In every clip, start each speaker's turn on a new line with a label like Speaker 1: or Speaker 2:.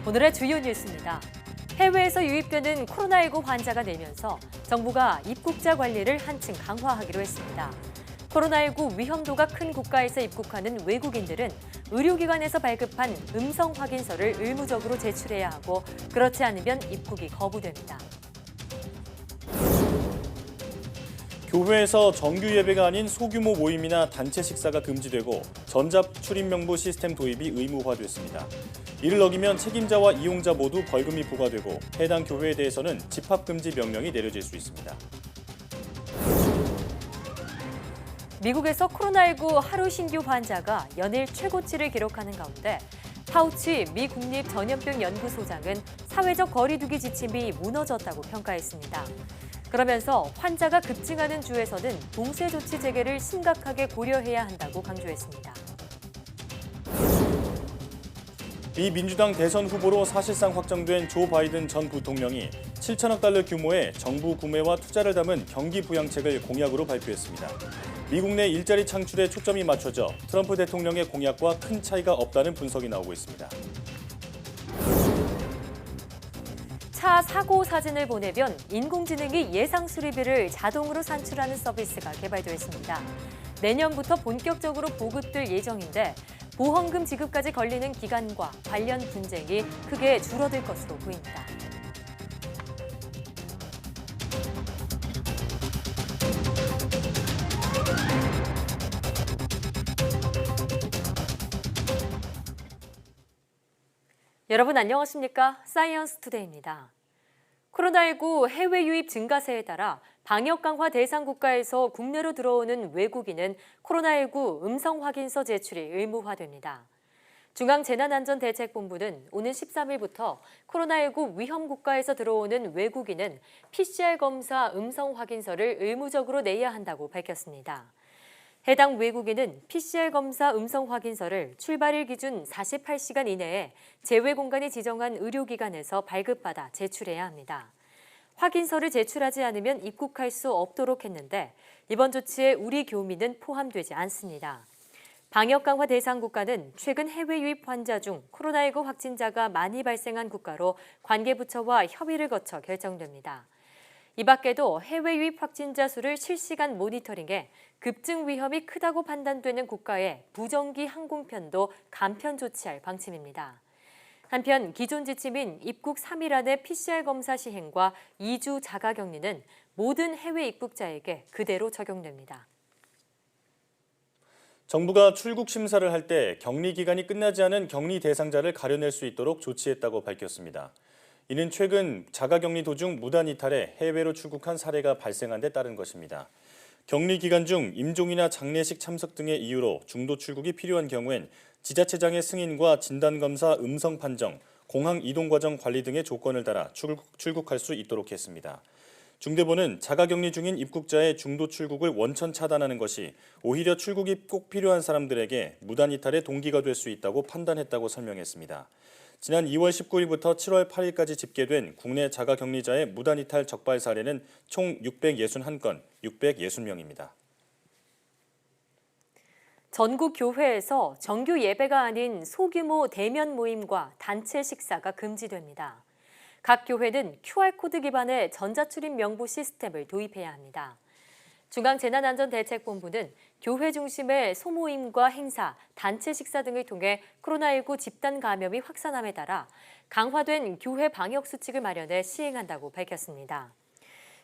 Speaker 1: 오늘의 주요 뉴스입니다. 해외에서 유입되는 코로나19 환자가 늘면서 정부가 입국자 관리를 한층 강화하기로 했습니다. 코로나19 위험도가 큰 국가에서 입국하는 외국인들은 의료기관에서 발급한 음성 확인서를 의무적으로 제출해야 하고 그렇지 않으면 입국이 거부됩니다.
Speaker 2: 교회에서 정규 예배가 아닌 소규모 모임이나 단체 식사가 금지되고 전자 출입 명부 시스템 도입이 의무화됐습니다. 이를 어기면 책임자와 이용자 모두 벌금이 부과되고 해당 교회에 대해서는 집합 금지 명령이 내려질 수 있습니다.
Speaker 1: 미국에서 코로나19 하루 신규 환자가 연일 최고치를 기록하는 가운데 파우치 미 국립전염병연구소장은 사회적 거리두기 지침이 무너졌다고 평가했습니다. 그러면서 환자가 급증하는 주에서는 봉쇄 조치 재개를 심각하게 고려해야 한다고 강조했습니다.
Speaker 2: 미 민주당 대선 후보로 사실상 확정된 조 바이든 전 부통령이 7천억 달러 규모의 정부 구매와 투자를 담은 경기 부양책을 공약으로 발표했습니다. 미국 내 일자리 창출에 초점이 맞춰져 트럼프 대통령의 공약과 큰 차이가 없다는 분석이 나오고 있습니다.
Speaker 1: 차 사고 사진을 보내면 인공지능이 예상 수리비를 자동으로 산출하는 서비스가 개발되었습니다. 내년부터 본격적으로 보급될 예정인데 보험금 지급까지 걸리는 기간과 관련 분쟁이 크게 줄어들 것으로 보입니다. 여러분 안녕하십니까? 사이언스 투데이입니다. 코로나19 해외 유입 증가세에 따라 방역 강화 대상 국가에서 국내로 들어오는 외국인은 코로나19 음성 확인서 제출이 의무화됩니다. 중앙재난안전대책본부는 오는 13일부터 코로나19 위험 국가에서 들어오는 외국인은 PCR 검사 음성 확인서를 의무적으로 내야 한다고 밝혔습니다. 해당 외국인은 PCR 검사 음성 확인서를 출발일 기준 48시간 이내에 제외 공간이 지정한 의료기관에서 발급받아 제출해야 합니다. 확인서를 제출하지 않으면 입국할 수 없도록 했는데 이번 조치에 우리 교민은 포함되지 않습니다. 방역 강화 대상 국가는 최근 해외 유입 환자 중 코로나19 확진자가 많이 발생한 국가로 관계부처와 협의를 거쳐 결정됩니다. 이 밖에도 해외 유입 확진자 수를 실시간 모니터링해 급증 위험이 크다고 판단되는 국가의 부정기 항공편도 감편 조치할 방침입니다. 한편 기존 지침인 입국 3일 안에 PCR 검사 시행과 2주 자가격리는 모든 해외 입국자에게 그대로 적용됩니다.
Speaker 2: 정부가 출국 심사를 할 때 격리 기간이 끝나지 않은 격리 대상자를 가려낼 수 있도록 조치했다고 밝혔습니다. 이는 최근 자가격리 도중 무단 이탈해 해외로 출국한 사례가 발생한 데 따른 것입니다. 격리 기간 중 임종이나 장례식 참석 등의 이유로 중도 출국이 필요한 경우엔 지자체장의 승인과 진단검사 음성 판정, 공항 이동 과정 관리 등의 조건을 달아 출국할 수 있도록 했습니다. 중대본은 자가격리 중인 입국자의 중도 출국을 원천 차단하는 것이 오히려 출국이 꼭 필요한 사람들에게 무단 이탈의 동기가 될 수 있다고 판단했다고 설명했습니다. 지난 2월 19일부터 7월 8일까지 집계된 국내 자가격리자의 무단 이탈 적발 사례는 총 661건, 660명입니다.
Speaker 1: 전국 교회에서 정규 예배가 아닌 소규모 대면 모임과 단체 식사가 금지됩니다. 각 교회는 QR코드 기반의 전자출입 명부 시스템을 도입해야 합니다. 중앙재난안전대책본부는 교회 중심의 소모임과 행사, 단체 식사 등을 통해 코로나19 집단 감염이 확산함에 따라 강화된 교회 방역 수칙을 마련해 시행한다고 밝혔습니다.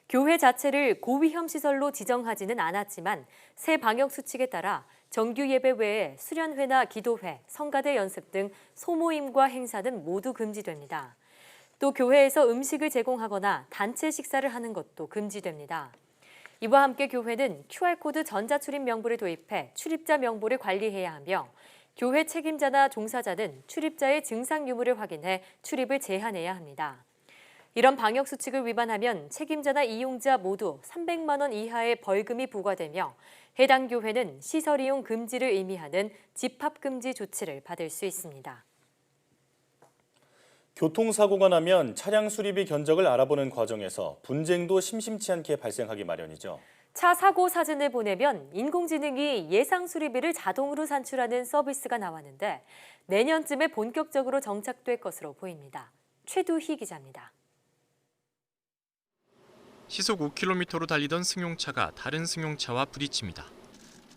Speaker 1: 교회 자체를 고위험 시설로 지정하지는 않았지만 새 방역 수칙에 따라 정규 예배 외에 수련회나 기도회, 성가대 연습 등 소모임과 행사는 모두 금지됩니다. 또 교회에서 음식을 제공하거나 단체 식사를 하는 것도 금지됩니다. 이와 함께 교회는 QR코드 전자출입 명부를 도입해 출입자 명부를 관리해야 하며 교회 책임자나 종사자는 출입자의 증상 유무를 확인해 출입을 제한해야 합니다. 이런 방역 수칙을 위반하면 책임자나 이용자 모두 300만 원 이하의 벌금이 부과되며 해당 교회는 시설 이용 금지를 의미하는 집합 금지 조치를 받을 수 있습니다.
Speaker 2: 교통사고가 나면 차량 수리비 견적을 알아보는 과정에서 분쟁도 심심치 않게 발생하기 마련이죠.
Speaker 1: 차 사고 사진을 보내면 인공지능이 예상 수리비를 자동으로 산출하는 서비스가 나왔는데 내년쯤에 본격적으로 정착될 것으로 보입니다. 최두희 기자입니다.
Speaker 3: 시속 5km로 달리던 승용차가 다른 승용차와 부딪힙니다.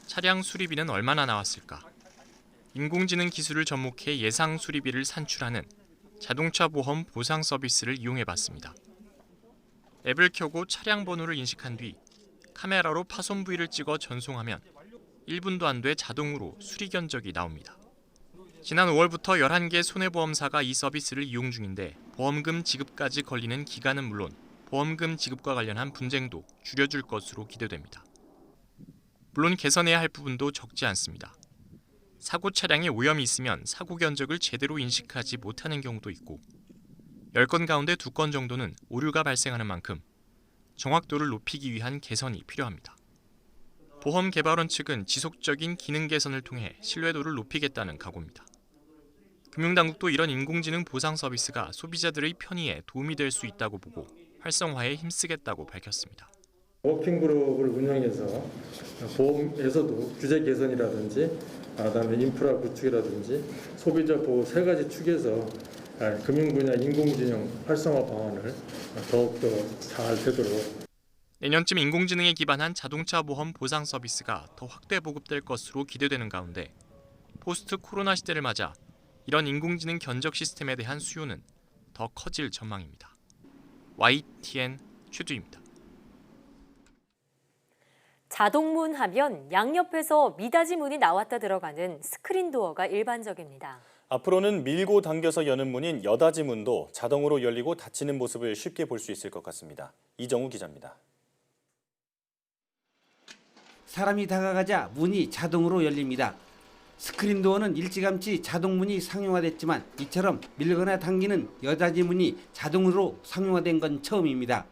Speaker 3: 차량 수리비는 얼마나 나왔을까? 인공지능 기술을 접목해 예상 수리비를 산출하는 자동차 보험 보상 서비스를 이용해봤습니다. 앱을 켜고 차량 번호를 인식한 뒤 카메라로 파손 부위를 찍어 전송하면 1분도 안 돼 자동으로 수리 견적이 나옵니다. 지난 5월부터 11개 손해보험사가 이 서비스를 이용 중인데 보험금 지급까지 걸리는 기간은 물론 보험금 지급과 관련한 분쟁도 줄여줄 것으로 기대됩니다. 물론 개선해야 할 부분도 적지 않습니다. 사고 차량에 오염이 있으면 사고 견적을 제대로 인식하지 못하는 경우도 있고 10건 가운데 2건 정도는 오류가 발생하는 만큼 정확도를 높이기 위한 개선이 필요합니다. 보험개발원 측은 지속적인 기능 개선을 통해 신뢰도를 높이겠다는 각오입니다. 금융당국도 이런 인공지능 보상 서비스가 소비자들의 편의에 도움이 될 수 있다고 보고 활성화에 힘쓰겠다고 밝혔습니다.
Speaker 4: 워킹그룹을 운영해서 보험에서도 규제 개선이라든지 그다음에 인프라 구축이라든지 소비자 보호 세 가지 축에서 금융 분야 인공지능 활성화 방안을 더욱더 잘 되도록
Speaker 3: 내년쯤 인공지능에 기반한 자동차 보험 보상 서비스가 더 확대 보급될 것으로 기대되는 가운데 포스트 코로나 시대를 맞아 이런 인공지능 견적 시스템에 대한 수요는 더 커질 전망입니다. YTN 최두입니다.
Speaker 1: 자동문 하면 양옆에서 미닫이 문이 나왔다 들어가는 스크린 도어가 일반적입니다.
Speaker 2: 앞으로는 밀고 당겨서 여는 문인 여닫이 문도 자동으로 열리고 닫히는 모습을 쉽게 볼 수 있을 것 같습니다. 이정우 기자입니다.
Speaker 5: 사람이 다가가자 문이 자동으로 열립니다. 스크린 도어는 일찌감치 자동문이 상용화됐지만 이처럼 밀거나 당기는 여닫이 문이 자동으로 상용화된 건 처음입니다.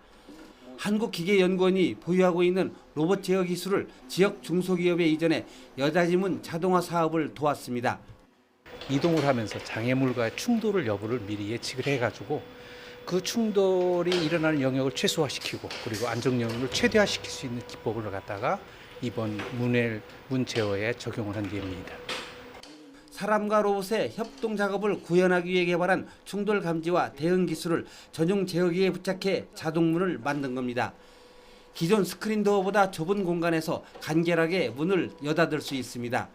Speaker 5: 한국기계연구원이 보유하고 있는 로봇 제어 기술을 지역 중소기업에 이전해 여닫이 문 자동화 사업을 도왔습니다.
Speaker 6: 이동을 하면서 장애물과 충돌을 여부를 미리 예측을 해가지고 그 충돌이 일어나는 영역을 최소화시키고 그리고 안정 영역을 최대화시킬 수 있는 기법을 갖다가 이번 문 제어에 적용을 한 예입니다.
Speaker 5: 사람과 로봇의 협동 작업을 구현하기 위해 개발한 충돌 감지와 대응 기술을 전용 제어기에 부착해 자동문을 만든 겁니다. 기존 스크린 도어보다 좁은 공간에서 간결하게 문을 여닫을 수 있습니다.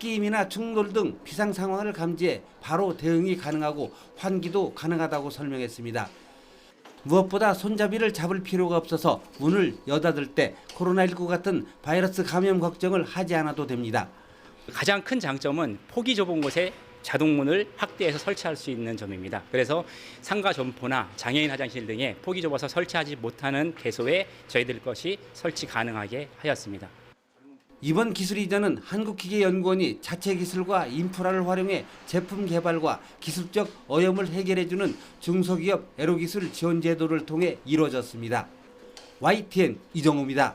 Speaker 5: 끼임이나 충돌 등 비상 상황을 감지해 바로 대응이 가능하고 환기도 가능하다고 설명했습니다. 무엇보다 손잡이를 잡을 필요가 없어서 문을 여닫을 때 코로나19 같은 바이러스 감염 걱정을 하지 않아도 됩니다.
Speaker 7: 가장 큰 장점은 폭이 좁은 곳에 자동문을 확대해서 설치할 수 있는 점입니다. 그래서 상가 점포나 장애인 화장실 등에 폭이 좁아서 설치하지 못하는 개소에 저희들 것이 설치 가능하게 하였습니다.
Speaker 5: 이번 기술 이전은 한국기계연구원이 자체 기술과 인프라를 활용해 제품 개발과 기술적 어려움을 해결해주는 중소기업 애로기술 지원 제도를 통해 이루어졌습니다. YTN 이정우입니다.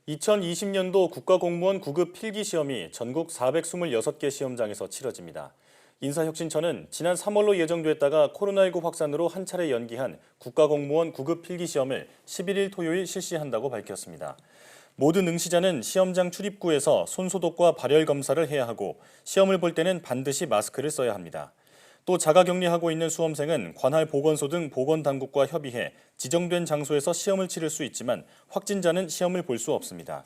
Speaker 2: 2020년도 국가공무원 9급 필기시험이 전국 426개 시험장에서 치러집니다. 인사혁신처는 지난 3월로 예정됐다가 코로나19 확산으로 한 차례 연기한 국가공무원 9급 필기시험을 11일 토요일 실시한다고 밝혔습니다. 모든 응시자는 시험장 출입구에서 손소독과 발열 검사를 해야 하고 시험을 볼 때는 반드시 마스크를 써야 합니다. 또 자가격리하고 있는 수험생은 관할 보건소 등 보건당국과 협의해 지정된 장소에서 시험을 치를 수 있지만 확진자는 시험을 볼 수 없습니다.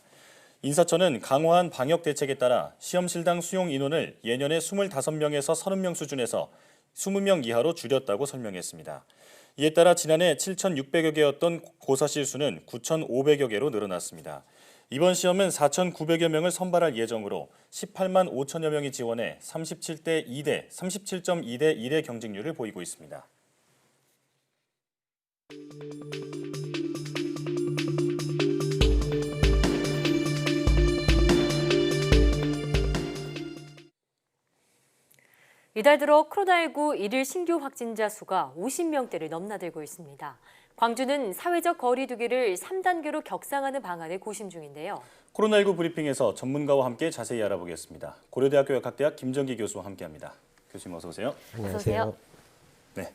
Speaker 2: 인사처는 강화한 방역 대책에 따라 시험실당 수용 인원을 예년에 25명에서 30명 수준에서 20명 이하로 줄였다고 설명했습니다. 이에 따라 지난해 7,600여 개였던 고사실 수는 9,500여 개로 늘어났습니다. 이번 시험은 4,900여 명을 선발할 예정으로 18만 5천여 명이 지원해 37.2대 1의 경쟁률을 보이고 있습니다.
Speaker 1: 이달 들어 코로나19 일일 신규 확진자 수가 50명대를 넘나들고 있습니다. 광주는 사회적 거리 두기를 3단계로 격상하는 방안을 고심 중인데요.
Speaker 2: 코로나19 브리핑에서 전문가와 함께 자세히 알아보겠습니다. 고려대학교 역학대학 김정기 교수와 함께합니다. 교수님 어서 오세요.
Speaker 1: 안녕하세요.
Speaker 2: 네.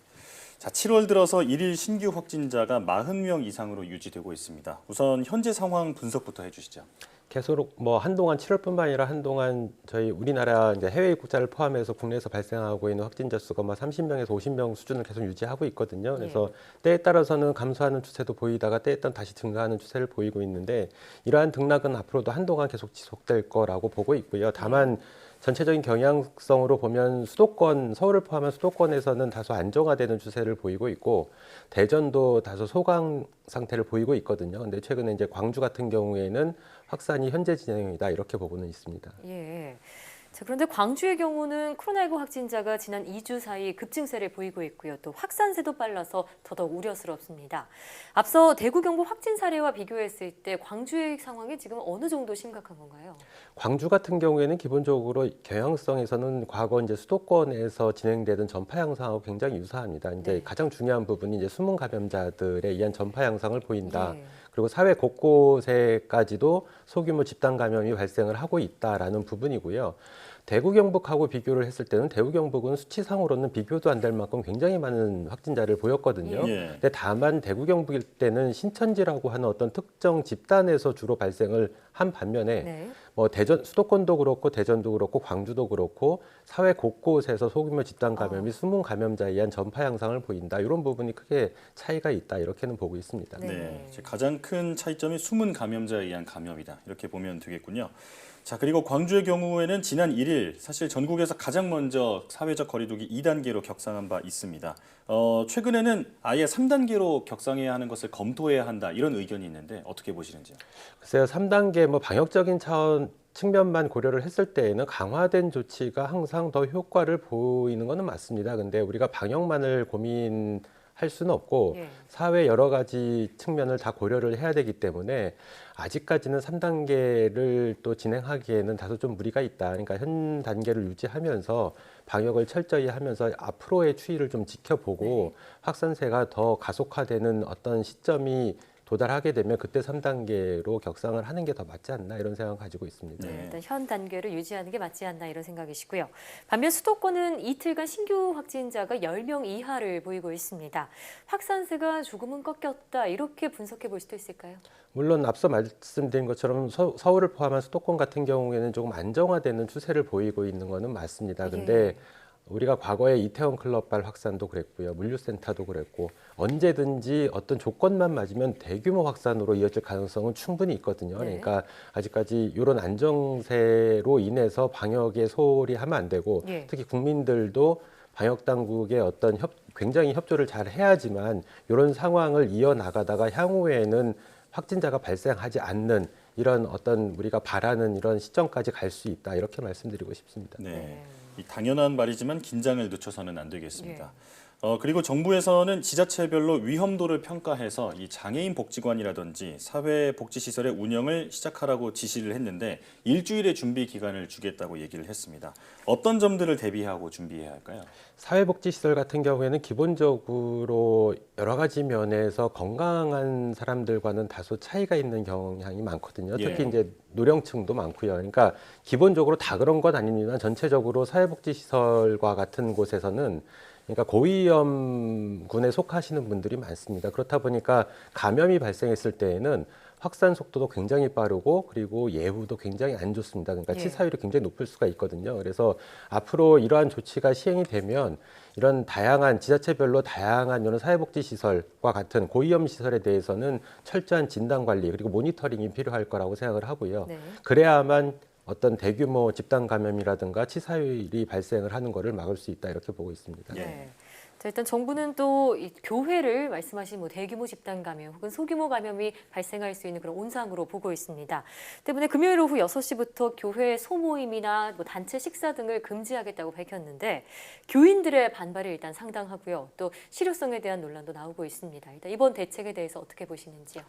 Speaker 2: 자, 7월 들어서 일일 신규 확진자가 40명 이상으로 유지되고 있습니다. 우선 현재 상황 분석부터 해주시죠.
Speaker 8: 계속 뭐 한동안 7월뿐만 아니라 한동안 저희 우리나라 이제 해외 입국자를 포함해서 국내에서 발생하고 있는 확진자 수가 뭐 30명에서 50명 수준을 계속 유지하고 있거든요. 그래서 때에 따라서는 감소하는 추세도 보이다가 때에 따라 다시 증가하는 추세를 보이고 있는데 이러한 등락은 앞으로도 한동안 계속 지속될 거라고 보고 있고요. 다만 전체적인 경향성으로 보면 수도권, 서울을 포함한 수도권에서는 다소 안정화되는 추세를 보이고 있고 대전도 다소 소강 상태를 보이고 있거든요. 근데 최근에 이제 광주 같은 경우에는 확산이 현재 진행이다 이렇게 보고는 있습니다.
Speaker 1: 예. 자, 그런데 광주의 경우는 코로나19 확진자가 지난 2주 사이 급증세를 보이고 있고요. 또 확산세도 빨라서 더더욱 우려스럽습니다. 앞서 대구, 경북 확진 사례와 비교했을 때 광주의 상황이 지금 어느 정도 심각한 건가요?
Speaker 8: 광주 같은 경우에는 기본적으로 경향성에서는 과거 이제 수도권에서 진행되던 전파 양상하고 굉장히 유사합니다. 이제 가장 중요한 부분이 이제 숨은 감염자들에 의한 전파 양상을 보인다. 그리고 사회 곳곳에까지도 소규모 집단 감염이 발생을 하고 있다라는 부분이고요. 대구 경북하고 비교를 했을 때는 대구 경북은 수치상으로는 비교도 안 될 만큼 굉장히 많은 확진자를 보였거든요. 근데 다만 대구 경북일 때는 신천지라고 하는 어떤 특정 집단에서 주로 발생을 한 반면에 뭐 대전 수도권도 그렇고 대전도 그렇고 광주도 그렇고 사회 곳곳에서 소규모 집단 감염이 숨은 감염자에 의한 전파 양상을 보인다. 이런 부분이 크게 차이가 있다. 이렇게는 보고 있습니다.
Speaker 2: 네, 가장 큰 차이점이 숨은 감염자에 의한 감염이다. 이렇게 보면 되겠군요. 자, 그리고 광주의 경우에는 지난 1일 사실 전국에서 가장 먼저 사회적 거리두기 2단계로 격상한 바 있습니다. 최근에는 아예 3단계로 격상해야 하는 것을 검토해야 한다 이런 의견이 있는데 어떻게 보시는지요?
Speaker 8: 글쎄요, 3단계 뭐 방역적인 차원 측면만 고려를 했을 때에는 강화된 조치가 항상 더 효과를 보이는 것은 맞습니다. 근데 우리가 방역만을 고민할 수는 없고 사회 여러 가지 측면을 다 고려를 해야 되기 때문에 아직까지는 3단계를 또 진행하기에는 다소 좀 무리가 있다. 그러니까 현 단계를 유지하면서 방역을 철저히 하면서 앞으로의 추이를 좀 지켜보고 확산세가 더 가속화되는 어떤 시점이 도달하게 되면 그때 3단계로 격상을 하는 게 더 맞지 않나 이런 생각을 가지고 있습니다.
Speaker 1: 일단 현 단계를 유지하는 게 맞지 않나 이런 생각이시고요. 반면 수도권은 이틀간 신규 확진자가 10명 이하를 보이고 있습니다. 확산세가 조금은 꺾였다 이렇게 분석해 볼 수도 있을까요?
Speaker 8: 물론 앞서 말씀드린 것처럼 서울을 포함한 수도권 같은 경우에는 조금 안정화되는 추세를 보이고 있는 것은 맞습니다. 근데 우리가 과거에 이태원 클럽발 확산도 그랬고요. 물류센터도 그랬고 언제든지 어떤 조건만 맞으면 대규모 확산으로 이어질 가능성은 충분히 있거든요. 그러니까 아직까지 이런 안정세로 인해서 방역에 소홀히 하면 안 되고 특히 국민들도 방역 당국의 어떤 굉장히 협조를 잘 해야지만 이런 상황을 이어나가다가 향후에는 확진자가 발생하지 않는 이런 어떤 우리가 바라는 이런 시점까지 갈 수 있다 이렇게 말씀드리고 싶습니다.
Speaker 2: 이 당연한 말이지만 긴장을 늦춰서는 안 되겠습니다. 그리고 정부에서는 지자체별로 위험도를 평가해서 이 장애인 복지관이라든지 사회복지시설의 운영을 시작하라고 지시를 했는데 일주일의 준비 기간을 주겠다고 얘기를 했습니다. 어떤 점들을 대비하고 준비해야 할까요?
Speaker 8: 사회복지시설 같은 경우에는 기본적으로 여러 가지 면에서 건강한 사람들과는 다소 차이가 있는 경향이 많거든요. 특히 이제 노령층도 많고요. 그러니까 기본적으로 다 그런 건 아닙니다. 전체적으로 사회복지시설과 같은 곳에서는 그러니까 고위험군에 속하시는 분들이 많습니다. 그렇다 보니까 감염이 발생했을 때에는 확산 속도도 굉장히 빠르고 그리고 예후도 굉장히 안 좋습니다. 그러니까 치사율이 굉장히 높을 수가 있거든요. 그래서 앞으로 이러한 조치가 시행이 되면 이런 다양한 지자체별로 다양한 이런 사회복지시설과 같은 고위험 시설에 대해서는 철저한 진단 관리 그리고 모니터링이 필요할 거라고 생각을 하고요. 그래야만 어떤 대규모 집단 감염이라든가 치사율이 발생을 하는 것을 막을 수 있다 이렇게 보고 있습니다.
Speaker 1: 자, 일단 정부는 또 이 교회를 말씀하신 뭐 대규모 집단 감염 혹은 소규모 감염이 발생할 수 있는 그런 온상으로 보고 있습니다. 때문에 금요일 오후 6시부터 교회 소모임이나 뭐 단체 식사 등을 금지하겠다고 밝혔는데 교인들의 반발이 일단 상당하고요. 또 실효성에 대한 논란도 나오고 있습니다. 일단 이번 대책에 대해서 어떻게 보시는지요?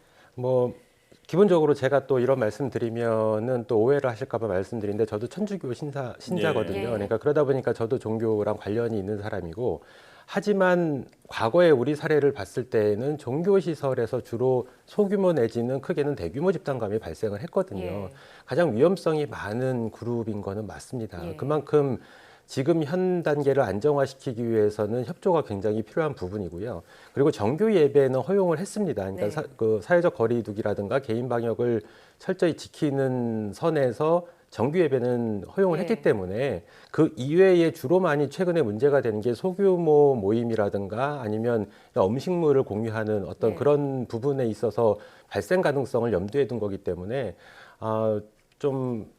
Speaker 8: 기본적으로 제가 또 이런 말씀 드리면은 또 오해를 하실까 봐 말씀드리는데 저도 천주교 신자거든요. 그러니까 그러다 보니까 저도 종교랑 관련이 있는 사람이고 하지만 과거에 우리 사례를 봤을 때에는 종교시설에서 주로 소규모 내지는 크게는 대규모 집단감이 발생을 했거든요. 가장 위험성이 많은 그룹인 거는 맞습니다. 그만큼 지금 현 단계를 안정화시키기 위해서는 협조가 굉장히 필요한 부분이고요. 그리고 정규 예배는 허용을 했습니다. 그러니까
Speaker 1: 네.
Speaker 8: 사회적 거리두기라든가 개인 방역을 철저히 지키는 선에서 정규 예배는 허용을 했기 때문에 그 이외에 주로 많이 최근에 문제가 되는 게 소규모 모임이라든가 아니면 음식물을 공유하는 어떤 그런 부분에 있어서 발생 가능성을 염두에 둔 거기 때문에 좀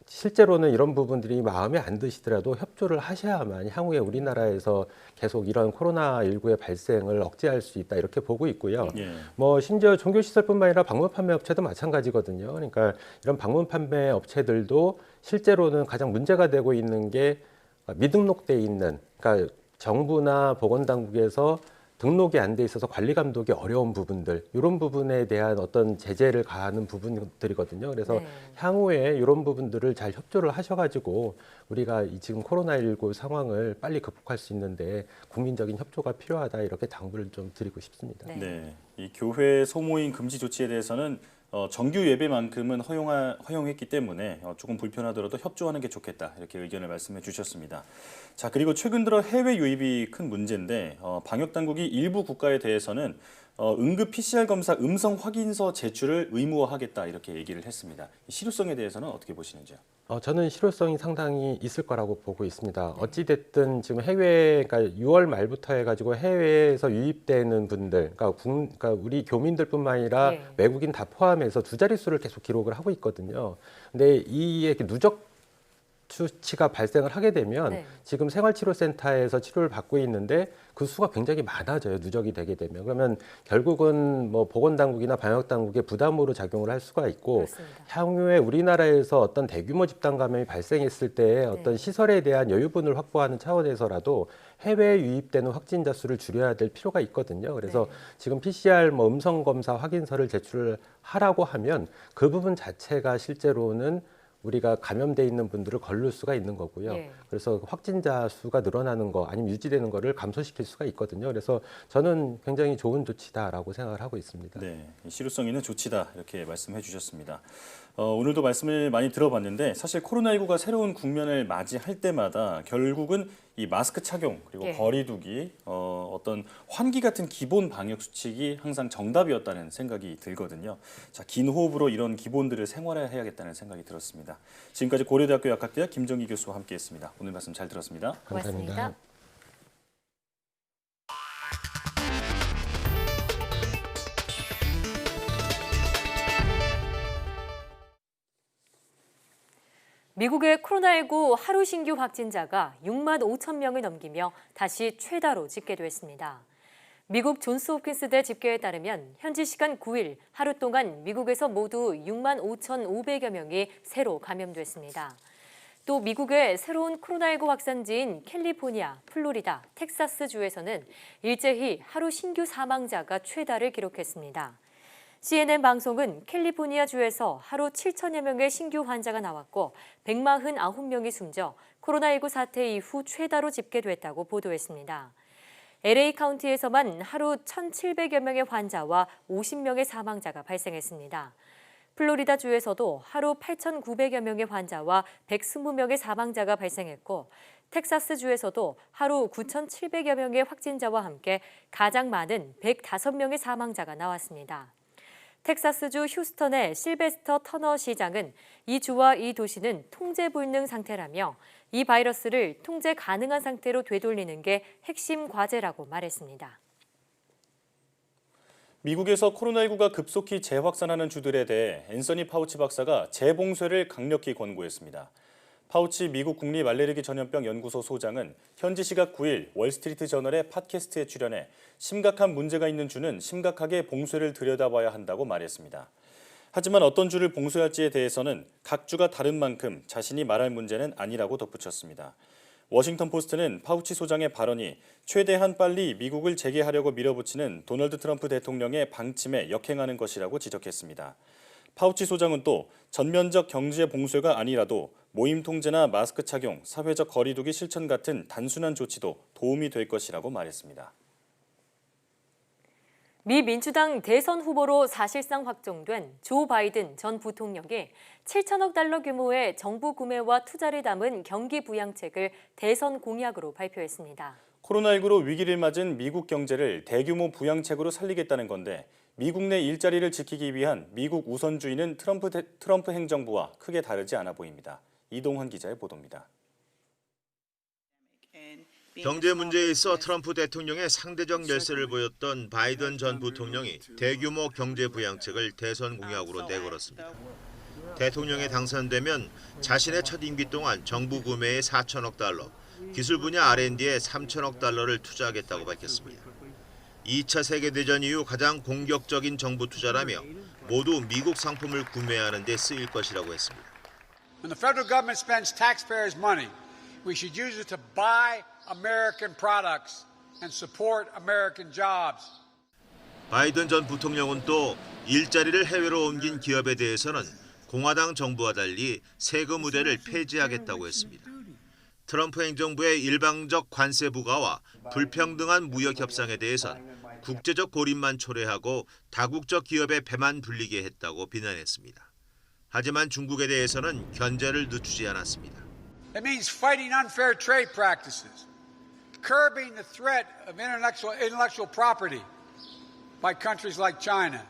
Speaker 8: 실제로는 이런 부분들이 마음에 안 드시더라도 협조를 하셔야만 향후에 우리나라에서 계속 이런 코로나19의 발생을 억제할 수 있다 이렇게 보고 있고요. 뭐 심지어 종교시설뿐만 아니라 방문 판매 업체도 마찬가지거든요. 그러니까 이런 방문 판매 업체들도 실제로는 가장 문제가 되고 있는 게 미등록돼 있는, 그러니까 정부나 보건당국에서 등록이 안 돼 있어서 관리 감독이 어려운 부분들, 이런 부분에 대한 어떤 제재를 가하는 부분들이거든요. 그래서 향후에 이런 부분들을 잘 협조를 하셔가지고 우리가 이 지금 코로나19 상황을 빨리 극복할 수 있는데 국민적인 협조가 필요하다 이렇게 당부를 좀 드리고 싶습니다.
Speaker 2: 네, 이 교회 소모임 금지 조치에 대해서는 정규 예배만큼은 허용했기 때문에 조금 불편하더라도 협조하는 게 좋겠다 이렇게 의견을 말씀해 주셨습니다. 자, 그리고 최근 들어 해외 유입이 큰 문제인데 방역 당국이 일부 국가에 대해서는 응급 PCR 검사 음성 확인서 제출을 의무화하겠다 이렇게 얘기를 했습니다. 이 실효성에 대해서는 어떻게 보시는지요?
Speaker 8: 저는 실효성이 상당히 있을 거라고 보고 있습니다. 어찌 됐든 지금 그러니까 6월 말부터 해가지고 해외에서 유입되는 분들, 그러니까 우리 교민들뿐만 아니라 외국인 다 포함해서 두 자릿수를 계속 기록을 하고 있거든요. 근데 이게 누적 수치가 발생을 하게 되면 지금 생활치료센터에서 치료를 받고 있는데 그 수가 굉장히 많아져요. 누적이 되게 되면. 그러면 결국은 뭐 보건당국이나 방역당국의 부담으로 작용을 할 수가 있고
Speaker 1: 그렇습니다.
Speaker 8: 향후에 우리나라에서 어떤 대규모 집단 감염이 발생했을 때 어떤 시설에 대한 여유분을 확보하는 차원에서라도 해외에 유입되는 확진자 수를 줄여야 될 필요가 있거든요. 그래서 지금 PCR 뭐 음성 검사 확인서를 제출을 하라고 하면 그 부분 자체가 실제로는 우리가 감염돼 있는 분들을 걸를 수가 있는 거고요. 그래서 확진자 수가 늘어나는 거 아니면 유지되는 거를 감소시킬 수가 있거든요. 그래서 저는 굉장히 좋은 조치다라고 생각을 하고 있습니다.
Speaker 2: 네, 실효성 있는 조치다 이렇게 말씀해 주셨습니다. 오늘도 말씀을 많이 들어봤는데 사실 코로나19가 새로운 국면을 맞이할 때마다 결국은 이 마스크 착용 그리고 거리두기 어떤 환기 같은 기본 방역 수칙이 항상 정답이었다는 생각이 들거든요. 자, 긴 호흡으로 이런 기본들을 생활화해야겠다는 생각이 들었습니다. 지금까지 고려대학교 약학대학 김정희 교수와 함께했습니다. 오늘 말씀 잘 들었습니다.
Speaker 8: 감사합니다.
Speaker 1: 고맙습니다. 미국의 코로나19 하루 신규 확진자가 6만 5천 명을 넘기며 다시 최다로 집계됐습니다. 미국 존스홉킨스대 집계에 따르면 현지 시간 9일 하루 동안 미국에서 모두 6만 5,500여 명이 새로 감염됐습니다. 또 미국의 새로운 코로나19 확산지인 캘리포니아, 플로리다, 텍사스 주에서는 일제히 하루 신규 사망자가 최다를 기록했습니다. CNN 방송은 캘리포니아 주에서 하루 7천여 명의 신규 환자가 나왔고 149명이 숨져 코로나19 사태 이후 최다로 집계됐다고 보도했습니다. LA 카운티에서만 하루 1,700여 명의 환자와 50명의 사망자가 발생했습니다. 플로리다 주에서도 하루 8,900여 명의 환자와 120명의 사망자가 발생했고 텍사스 주에서도 하루 9,700여 명의 확진자와 함께 가장 많은 105명의 사망자가 나왔습니다. 텍사스주 휴스턴의 실베스터 터너 시장은 이 주와 이 도시는 통제 불능 상태라며 이 바이러스를 통제 가능한 상태로 되돌리는 게 핵심 과제라고 말했습니다.
Speaker 2: 미국에서 코로나19가 급속히 재확산하는 주들에 대해 앤서니 파우치 박사가 재봉쇄를 강력히 권고했습니다. 파우치 미국 국립 알레르기 전염병 연구소 소장은 현지 시각 9일 월스트리트 저널의 팟캐스트에 출연해 심각한 문제가 있는 주는 심각하게 봉쇄를 들여다봐야 한다고 말했습니다. 하지만 어떤 주를 봉쇄할지에 대해서는 각 주가 다른 만큼 자신이 말할 문제는 아니라고 덧붙였습니다. 워싱턴 포스트는 파우치 소장의 발언이 최대한 빨리 미국을 재개하려고 밀어붙이는 도널드 트럼프 대통령의 방침에 역행하는 것이라고 지적했습니다. 파우치 소장은 또 전면적 경제 봉쇄가 아니라도 모임 통제나 마스크 착용, 사회적 거리두기 실천 같은 단순한 조치도 도움이 될 것이라고 말했습니다.
Speaker 1: 미 민주당 대선 후보로 사실상 확정된 조 바이든 전 부통령이 7천억 달러 규모의 정부 구매와 투자를 담은 경기 부양책을 대선 공약으로 발표했습니다.
Speaker 2: 코로나19로 위기를 맞은 미국 경제를 대규모 부양책으로 살리겠다는 건데 미국 내 일자리를 지키기 위한 미국 우선주의는 트럼프 행정부와 크게 다르지 않아 보입니다. 이동헌 기자의 보도입니다.
Speaker 9: 경제 문제에 있어 트럼프 대통령의 상대적 열세를 보였던 바이든 전 부통령이 대규모 경제 부양책을 대선 공약으로 내걸었습니다. 대통령에 당선되면 자신의 첫 임기 동안 정부 구매에 4천억 달러, 기술 분야 R&D에 3천억 달러를 투자하겠다고 밝혔습니다. 2차 세계대전 이후 가장 공격적인 정부 투자라며 모두 미국 상품을 구매하는 데 쓰일 것이라고 했습니다.
Speaker 10: When the federal government spends taxpayers' money, we should use it to buy American products and support American jobs.
Speaker 9: 바이든 전 부통령은 또 일자리를 해외로 옮긴 기업에 대해서는 공화당 정부와 달리 세금 우대를 폐지하겠다고 했습니다. 트럼프 행정부의 일방적 관세 부과와 불평등한 무역 협상에 대해선 국제적 고립만 초래하고 다국적 기업의 배만 불리게 했다고 비난했습니다. 하지만 중국에 대해서는 견제를 늦추지 않았습니다.
Speaker 10: It means fighting unfair trade practices, curbing the threat of intellectual property by countries like China.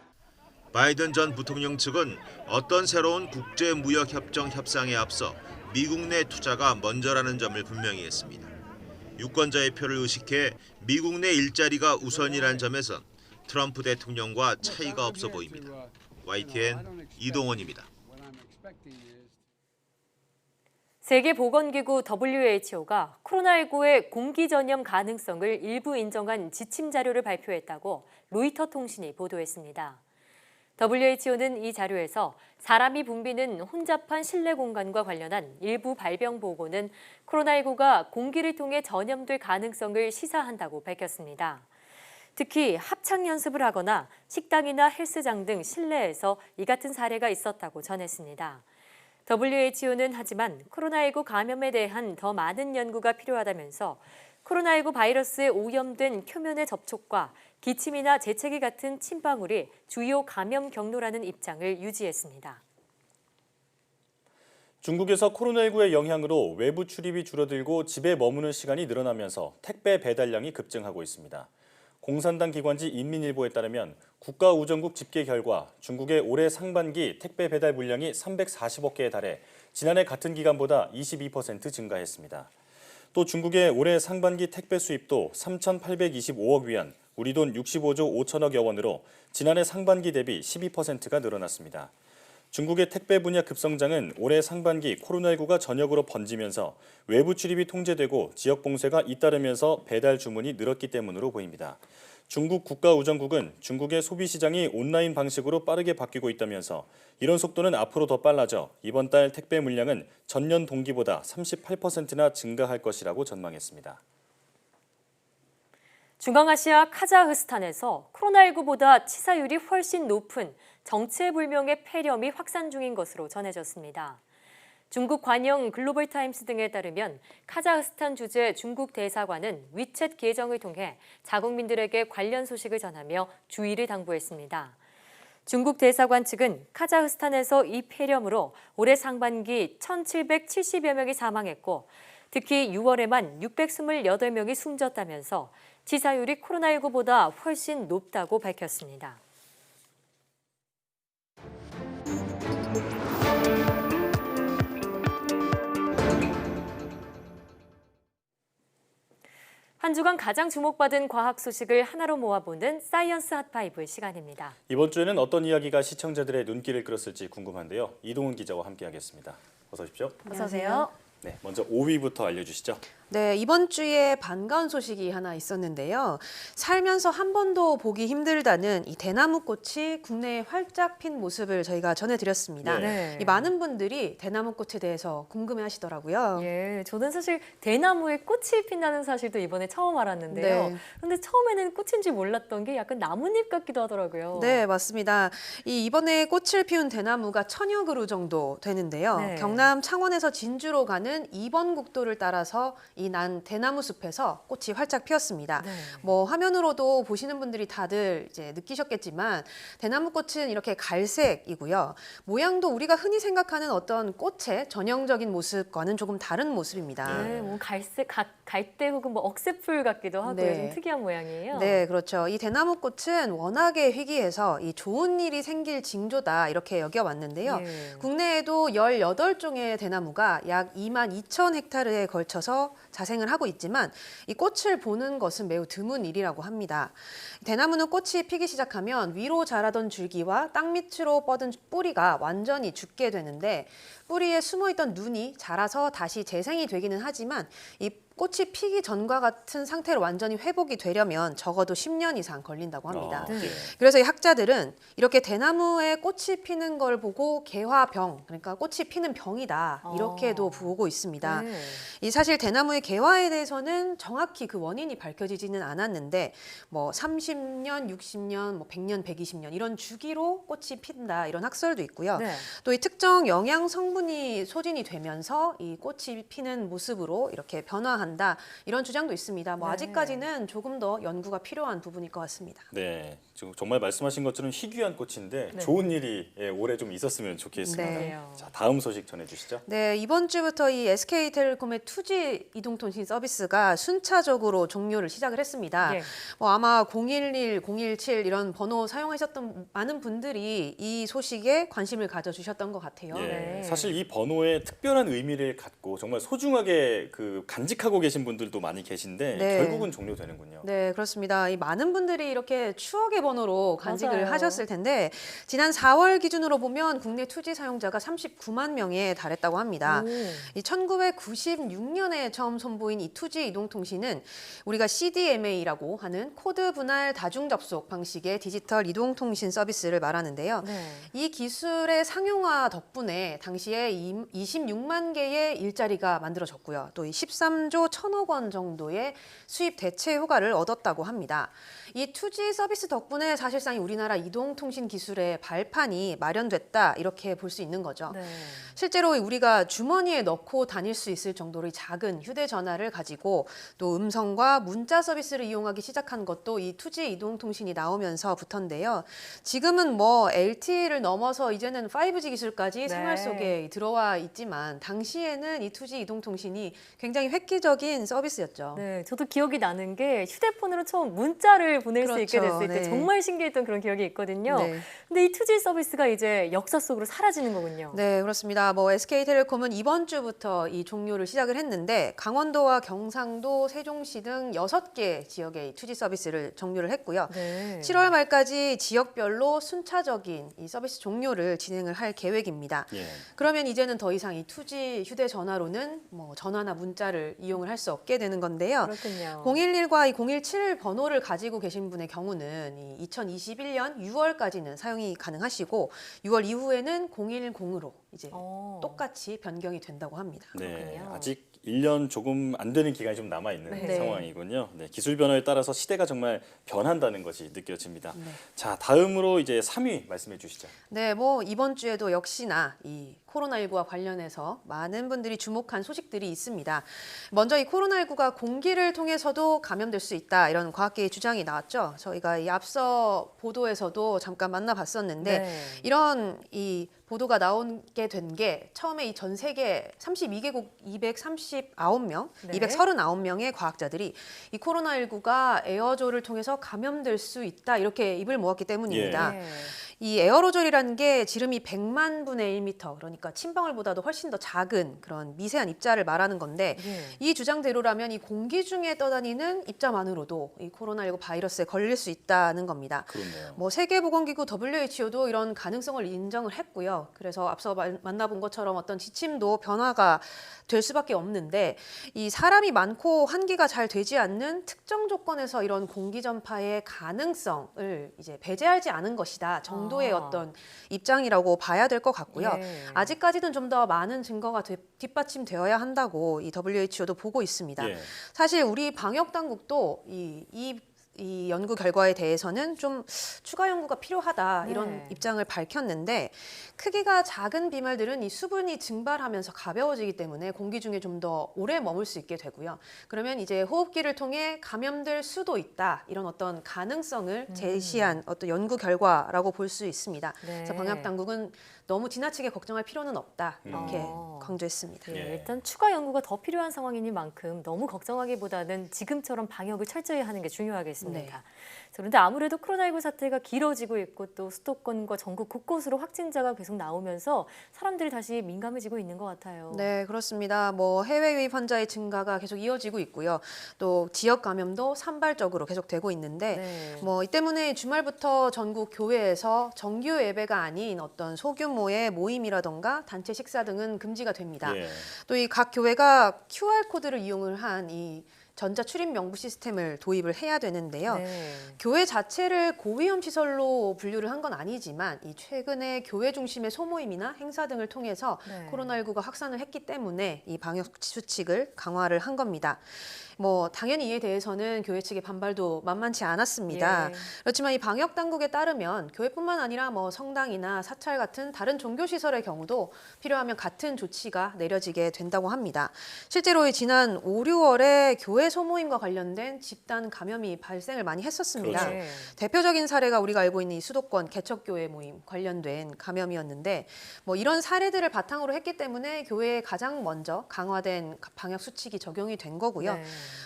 Speaker 9: 바이든 전 부통령 측은 어떤 새로운 국제 무역 협정 협상에 앞서 미국 내 투자가 먼저라는 점을 분명히 했습니다. 유권자의 표를 의식해 미국 내 일자리가 우선이란 점에선 트럼프 대통령과 차이가 없어 보입니다. YTN 이동헌입니다.
Speaker 1: 세계보건기구 WHO가 코로나19의 공기 전염 가능성을 일부 인정한 지침 자료를 발표했다고 로이터 통신이 보도했습니다. WHO는 이 자료에서 사람이 붐비는 혼잡한 실내 공간과 관련한 일부 발병 보고는 코로나19가 공기를 통해 전염될 가능성을 시사한다고 밝혔습니다. 특히 합창 연습을 하거나 식당이나 헬스장 등 실내에서 이 같은 사례가 있었다고 전했습니다. WHO는 하지만 코로나19 감염에 대한 더 많은 연구가 필요하다면서 코로나19 바이러스에 오염된 표면의 접촉과 기침이나 재채기 같은 침방울이 주요 감염 경로라는 입장을 유지했습니다.
Speaker 2: 중국에서 코로나19의 영향으로 외부 출입이 줄어들고 집에 머무는 시간이 늘어나면서 택배 배달량이 급증하고 있습니다. 공산당 기관지 인민일보에 따르면 국가우정국 집계 결과 중국의 올해 상반기 택배 배달 물량이 340억 개에 달해 지난해 같은 기간보다 22% 증가했습니다. 또 중국의 올해 상반기 택배 수입도 3,825억 위안, 우리 돈 65조 5천억여 원으로 지난해 상반기 대비 12%가 늘어났습니다. 중국의 택배 분야 급성장은 올해 상반기 코로나19가 전역으로 번지면서 외부 출입이 통제되고 지역 봉쇄가 잇따르면서 배달 주문이 늘었기 때문으로 보입니다. 중국 국가우정국은 중국의 소비 시장이 온라인 방식으로 빠르게 바뀌고 있다면서 이런 속도는 앞으로 더 빨라져 이번 달 택배 물량은 전년 동기보다 38%나 증가할 것이라고 전망했습니다.
Speaker 1: 중앙아시아 카자흐스탄에서 코로나19보다 치사율이 훨씬 높은 정체불명의 폐렴이 확산 중인 것으로 전해졌습니다. 중국 관영 글로벌타임스 등에 따르면 카자흐스탄 주재 중국 대사관은 위챗 계정을 통해 자국민들에게 관련 소식을 전하며 주의를 당부했습니다. 중국 대사관 측은 카자흐스탄에서 이 폐렴으로 올해 상반기 1,770여 명이 사망했고 특히 6월에만 628명이 숨졌다면서 치사율이 코로나19보다 훨씬 높다고 밝혔습니다. 한 주간 가장 주목받은 과학 소식을 하나로 모아보는 사이언스 핫5 시간입니다.
Speaker 2: 이번 주에는 어떤 이야기가 시청자들의 눈길을 끌었을지 궁금한데요. 이동훈 기자와 함께하겠습니다. 어서 오십시오.
Speaker 1: 어서 오세요.
Speaker 2: 네, 먼저 5위부터 알려주시죠.
Speaker 11: 네, 이번 주에 반가운 소식이 하나 있었는데요. 살면서 한 번도 보기 힘들다는 이 대나무꽃이 국내에 활짝 핀 모습을 저희가 전해드렸습니다.
Speaker 1: 네.
Speaker 11: 이 많은 분들이 대나무꽃에 대해서 궁금해하시더라고요.
Speaker 1: 예, 저는 사실 대나무에 꽃이 핀다는 사실도 이번에 처음 알았는데요.
Speaker 11: 네.
Speaker 1: 그런데 처음에는 꽃인지 몰랐던 게 약간 나뭇잎 같기도 하더라고요.
Speaker 11: 네, 맞습니다. 이번에 꽃을 피운 대나무가 1000여 그루 정도 되는데요.
Speaker 1: 네.
Speaker 11: 경남 창원에서 진주로 가는 2번 국도를 따라서 이 이 대나무 숲에서 꽃이 활짝 피었습니다.
Speaker 1: 네.
Speaker 11: 뭐 화면으로도 보시는 분들이 다들 이제 느끼셨겠지만 대나무 꽃은 이렇게 갈색이고요. 모양도 우리가 흔히 생각하는 어떤 꽃의 전형적인 모습과는 조금 다른 모습입니다.
Speaker 1: 네, 뭐 갈대 혹은 뭐 억새풀 같기도 하고
Speaker 11: 네.
Speaker 1: 좀 특이한 모양이에요.
Speaker 11: 네, 그렇죠. 이 대나무 꽃은 워낙에 희귀해서 이 좋은 일이 생길 징조다 이렇게 여겨왔는데요.
Speaker 1: 예.
Speaker 11: 국내에도 18종의 대나무가 약 22,000헥타르에 걸쳐서 자생을 하고 있지만 이 꽃을 보는 것은 매우 드문 일이라고 합니다. 대나무는 꽃이 피기 시작하면 위로 자라던 줄기와 땅 밑으로 뻗은 뿌리가 완전히 죽게 되는데 뿌리에 숨어있던 눈이 자라서 다시 재생이 되기는 하지만 이 꽃이 피기 전과 같은 상태로 완전히 회복이 되려면 적어도 10년 이상 걸린다고 합니다.
Speaker 1: 네.
Speaker 11: 그래서 이 학자들은 이렇게 대나무에 꽃이 피는 걸 보고 개화병, 그러니까 꽃이 피는 병이다 이렇게도 보고 있습니다.
Speaker 1: 네.
Speaker 11: 이 사실 대나무의 개화에 대해서는 정확히 그 원인이 밝혀지지는 않았는데 뭐 30년, 60년, 뭐 100년, 120년 이런 주기로 꽃이 핀다 이런 학설도 있고요.
Speaker 1: 네.
Speaker 11: 또 이 특정 영양 성분이 소진이 되면서 이 꽃이 피는 모습으로 이렇게 변화한다 이런 주장도 있습니다. 뭐
Speaker 1: 네.
Speaker 11: 아직까지는 조금 더 연구가 필요한 부분일 것 같습니다.
Speaker 2: 네, 지금 정말 말씀하신 것처럼 희귀한 꽃인데
Speaker 1: 네.
Speaker 2: 좋은 일이 올해 좀 있었으면 좋겠습니다.
Speaker 11: 네.
Speaker 2: 자, 다음 소식 전해주시죠.
Speaker 11: 네, 이번 주부터 이 SK텔레콤의 2G 이동통신 서비스가 순차적으로 종료를 시작을 했습니다.
Speaker 1: 예.
Speaker 11: 뭐 아마 011, 017 이런 번호 사용하셨던 많은 분들이 이 소식에 관심을 가져주셨던 것 같아요.
Speaker 2: 예,
Speaker 1: 네.
Speaker 2: 사실 이 번호에 특별한 의미를 갖고 정말 소중하게 간직하고 계신 분들도 많이 계신데
Speaker 11: 네.
Speaker 2: 결국은 종료되는군요.
Speaker 11: 네, 그렇습니다. 이 많은 분들이 이렇게 추억의 번호로 간직을
Speaker 1: 맞아요.
Speaker 11: 하셨을 텐데 지난 4월 기준으로 보면 국내 2G 사용자가 39만 명에 달했다고 합니다.
Speaker 1: 오.
Speaker 11: 이 1996년에 처음 선보인 이 2G 이동통신은 우리가 CDMA라고 하는 코드 분할 다중 접속 방식의 디지털 이동통신 서비스를 말하는데요.
Speaker 1: 네.
Speaker 11: 이 기술의 상용화 덕분에 당시에 26만 개의 일자리가 만들어졌고요. 또 이 13조 1천억 원 정도의 수입 대체 효과를 얻었다고 합니다. 이 2G 서비스 덕분에 사실상 우리나라 이동통신 기술의 발판이 마련됐다 이렇게 볼 수 있는 거죠.
Speaker 1: 네.
Speaker 11: 실제로 우리가 주머니에 넣고 다닐 수 있을 정도로 작은 휴대전화를 가지고 또 음성과 문자 서비스를 이용하기 시작한 것도 이 2G 이동통신이 나오면서부터인데요. 지금은 뭐 LTE를 넘어서 이제는 5G 기술까지 생활 속에 들어와 있지만 당시에는 이 2G 이동통신이 굉장히 획기적인 서비스였죠.
Speaker 1: 네, 저도 기억이 나는 게 휴대폰으로 처음 문자를 보낼 수 있게
Speaker 11: 그렇죠.
Speaker 1: 됐을 때
Speaker 11: 네.
Speaker 1: 정말 신기했던 그런 기억이 있거든요.
Speaker 11: 네.
Speaker 1: 근데 이 2G 서비스가 이제 역사 속으로 사라지는 거군요.
Speaker 11: 네, 그렇습니다. 뭐 SK텔레콤은 이번 주부터 이 종료를 시작을 했는데 강원도와 경상도, 세종시 등 6개 지역의 이 2G 서비스를 종료를 했고요.
Speaker 1: 네.
Speaker 11: 7월 말까지 지역별로 순차적인 이 서비스 종료를 진행을 할 계획입니다.
Speaker 2: 예.
Speaker 11: 그러면 이제는 더 이상 이 2G 휴대전화로는 뭐 전화나 문자를 이용을 할 수 없게 되는 건데요.
Speaker 1: 그렇군요.
Speaker 11: 011과 이 017 번호를 가지고 계신 분의 경우는 이 2021년 6월까지는 사용이 가능하시고 6월 이후에는 010으로 이제 똑같이 변경이 된다고 합니다.
Speaker 2: 네,
Speaker 1: 그렇군요.
Speaker 2: 아직 1년 조금 안 되는 기간이 좀 남아 있는
Speaker 1: 네.
Speaker 2: 상황이군요. 네, 기술 변화에 따라서 시대가 정말 변한다는 것이 느껴집니다.
Speaker 11: 네.
Speaker 2: 자, 다음으로 이제 3위 말씀해 주시죠.
Speaker 11: 네, 뭐 이번 주에도 역시나 이 코로나19와 관련해서 많은 분들이 주목한 소식들이 있습니다. 먼저 이 코로나19가 공기를 통해서도 감염될 수 있다 이런 과학계의 주장이 나왔죠. 저희가 이 앞서 보도에서도 잠깐 만나봤었는데
Speaker 1: 네.
Speaker 11: 이런 이 보도가 나오게 된 게 처음에 이 전 세계 32개국 239명,
Speaker 1: 네.
Speaker 11: 239명의 과학자들이 이 코로나19가 에어졸을 통해서 감염될 수 있다 이렇게 입을 모았기 때문입니다.
Speaker 1: 네.
Speaker 11: 이 에어로졸이라는 게 지름이 100만 분의 1m, 그러니까 침방울보다도 훨씬 더 작은 그런 미세한 입자를 말하는 건데
Speaker 1: 네.
Speaker 11: 이 주장대로라면 이 공기 중에 떠다니는 입자만으로도 이 코로나19 바이러스에 걸릴 수 있다는 겁니다.
Speaker 2: 그렇네요.
Speaker 11: 뭐 세계보건기구 WHO도 이런 가능성을 인정을 했고요. 그래서 앞서 만나본 것처럼 어떤 지침도 변화가 될 수밖에 없는데 이 사람이 많고 환기가 잘 되지 않는 특정 조건에서 이런 공기 전파의 가능성을 이제 배제하지 않은 것이다 정도의 어떤 입장이라고 봐야 될 것 같고요.
Speaker 1: 예.
Speaker 11: 아직까지는 좀 더 많은 증거가 뒷받침되어야 한다고 이 WHO도 보고 있습니다.
Speaker 2: 예.
Speaker 11: 사실 우리 방역 당국도 이 이 연구 결과에 대해서는 좀 추가 연구가 필요하다 이런
Speaker 1: 네.
Speaker 11: 입장을 밝혔는데 크기가 작은 비말들은 이 수분이 증발하면서 가벼워지기 때문에 공기 중에 좀 더 오래 머물 수 있게 되고요. 그러면 이제 호흡기를 통해 감염될 수도 있다 이런 어떤 가능성을 제시한 어떤 연구 결과라고 볼 수 있습니다.
Speaker 1: 네.
Speaker 11: 그래서 방역 당국은 너무 지나치게 걱정할 필요는 없다 이렇게 강조했습니다.
Speaker 1: 네, 일단 추가 연구가 더 필요한 상황이니만큼 너무 걱정하기보다는 지금처럼 방역을 철저히 하는 게 중요하겠습니다.
Speaker 11: 네.
Speaker 1: 그런데 아무래도 코로나19 사태가 길어지고 있고 또 수도권과 전국 곳곳으로 확진자가 계속 나오면서 사람들이 다시 민감해지고 있는 것 같아요.
Speaker 11: 네, 그렇습니다. 뭐 해외 유입 환자의 증가가 계속 이어지고 있고요. 또 지역 감염도 산발적으로 계속되고 있는데
Speaker 1: 네.
Speaker 11: 뭐 이 때문에 주말부터 전국 교회에서 정규 예배가 아닌 어떤 소규모의 모임이라던가 단체 식사 등은 금지가 됩니다.
Speaker 2: 예.
Speaker 11: 또 이 각 교회가 QR 코드를 이용을 한 이 전자 출입 명부 시스템을 도입을 해야 되는데요.
Speaker 1: 네.
Speaker 11: 교회 자체를 고위험 시설로 분류를 한 건 아니지만 이 최근에 교회 중심의 소모임이나 행사 등을 통해서
Speaker 1: 네.
Speaker 11: 코로나19가 확산을 했기 때문에 이 방역 수칙을 강화를 한 겁니다. 뭐 당연히 이에 대해서는 교회 측의 반발도 만만치 않았습니다.
Speaker 1: 예.
Speaker 11: 그렇지만 이 방역 당국에 따르면 교회뿐만 아니라 뭐 성당이나 사찰 같은 다른 종교 시설의 경우도 필요하면 같은 조치가 내려지게 된다고 합니다. 실제로 이 지난 5, 6월에 교회 소모임과 관련된 집단 감염이 발생을 많이 했었습니다.
Speaker 2: 그렇죠.
Speaker 11: 대표적인 사례가 우리가 알고 있는 이 수도권 개척교회 모임 관련된 감염이었는데 뭐 이런 사례들을 바탕으로 했기 때문에 교회에 가장 먼저 강화된 방역 수칙이 적용이 된 거고요.
Speaker 1: 네.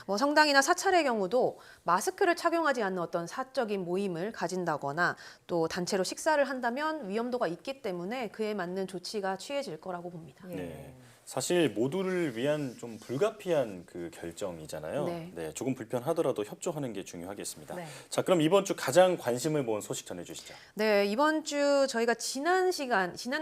Speaker 11: 뭐 성당이나 사찰의 경우도 마스크를 착용하지 않는 어떤 사적인 모임을 가진다거나 또 단체로 식사를 한다면 위험도가 있기 때문에 그에 맞는 조치가 취해질 거라고 봅니다.
Speaker 1: 예.
Speaker 2: 네. 사실 모두를 위한 좀 불가피한 그 결정이잖아요.
Speaker 11: 네.
Speaker 2: 조금 불편하더라도 협조하는 게 중요하겠습니다.
Speaker 1: 네.
Speaker 2: 자, 그럼 이번 주 가장 관심을 모은 소식 전해주시죠.
Speaker 11: 네, 이번 주 저희가 지난